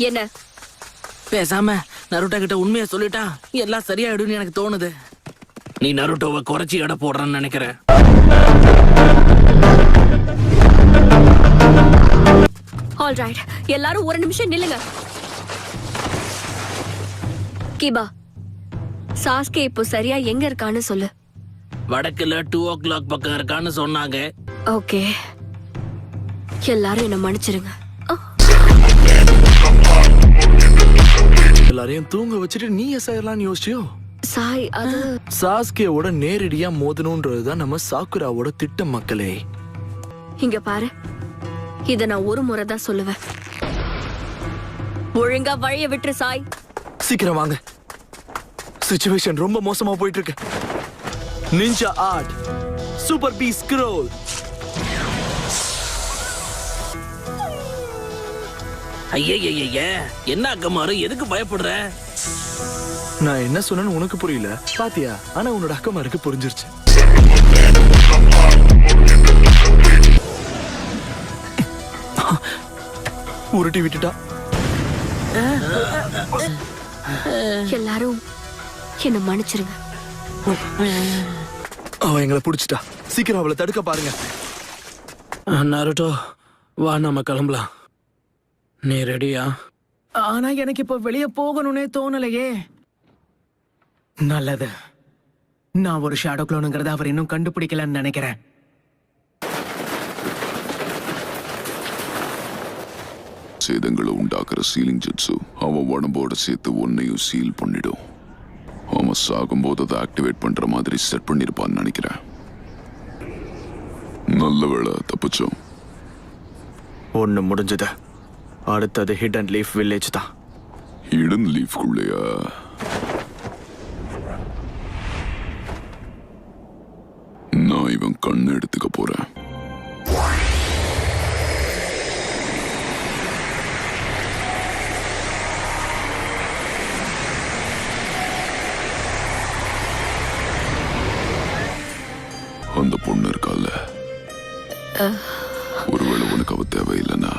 என்ன? பேசாம நருட்டோ கிட்ட உண்மையை சொல்லிட்டா எல்லாம் சரியாயிடும்னு எனக்கு தோணுது. நீ நருட்டோவை குறைச்சி எடை போடுறன்னு நினைக்கிற. ஆல்ரைட், எல்லாரும் ஒரு நிமிஷம் நில்லுங்க. கிபா, சாஸ்கே இப்போ சரியா எங்க இருக்கான்னு சொல்லு. வடக்குல 2 o'clock பக்கம் இருக்கான்னு சொன்னாங்க. ஓகே, எல்லாரும் என்ன மன்னிச்சிருங்க. எல்லாரையும் தூங்க வச்சுட்டு நீ செய்யலாம்னு யோசிச்சியோ? சாய், அது சாஸ்கேவோட நேரடியா மோதணும்ன்றதுதான் நம்ம சாக்குராவோட திட்டம் மக்களே. இங்க பாரு, இத நான் ஒரு முறை தான் சொல்லுவேன். ஒழுங்கா வழிய விட்டுரு சாய். சீக்கிரம் வாங்க, சிச்சுவேஷன் ரொம்ப மோசமா போயிட்டு இருக்கு. Ninja art super B scroll. ஐய என்ன அக்கமாரு, எதுக்கு பயப்படுற? நான் என்ன சொன்னேன்னு உனக்கு புரியல பாத்தியா? ஆனா உன்னோட அக்கமாருக்கு புரிஞ்சிருச்சு. உருட்டி விட்டுட்டா. எல்லாரும் என்ன மன்னிச்சிருங்க. அவ எங்களை புடிச்சிட்டா. சீக்கிரம் அவளை தடுக்க பாருங்க. நருட்டோ, வா நம்ம கிளம்பலாம். நீ ரெடியா? ஆனா எனக்கு இப்ப வெளியே போகணும்னே தோணலையே. நல்லது, நான் ஒரு ஷேடோ க்ளோனுங்கிறத அவர் இன்னும் கண்டுபிடிக்கலன்னு நினைக்கிறேன். சேதங்களை உண்டாக்குற சீலிங் ஜெட்ஸு அவன் உடம்போட சேர்த்து ஒன்னையும் சீல் பண்ணிடும். அவன் சாகும்போது அதை ஆக்டிவேட் பண்ற மாதிரி செட் பண்ணிருப்பான்னு நினைக்கிறேன். நல்ல வேளை தப்பிச்சோம். ஒண்ணு முடிஞ்சது. அடுத்தது ஹிடன் லீஃப் வில்லேஜ் தான். ஹிடன் லீஃப்குள்ளையா? நான் இவன் கண்ணு எடுத்துக்க போறேன். அந்த பொண்ணு இருக்கால, ஒருவேளை உனக்கு அவ தேவையில்லைன்னா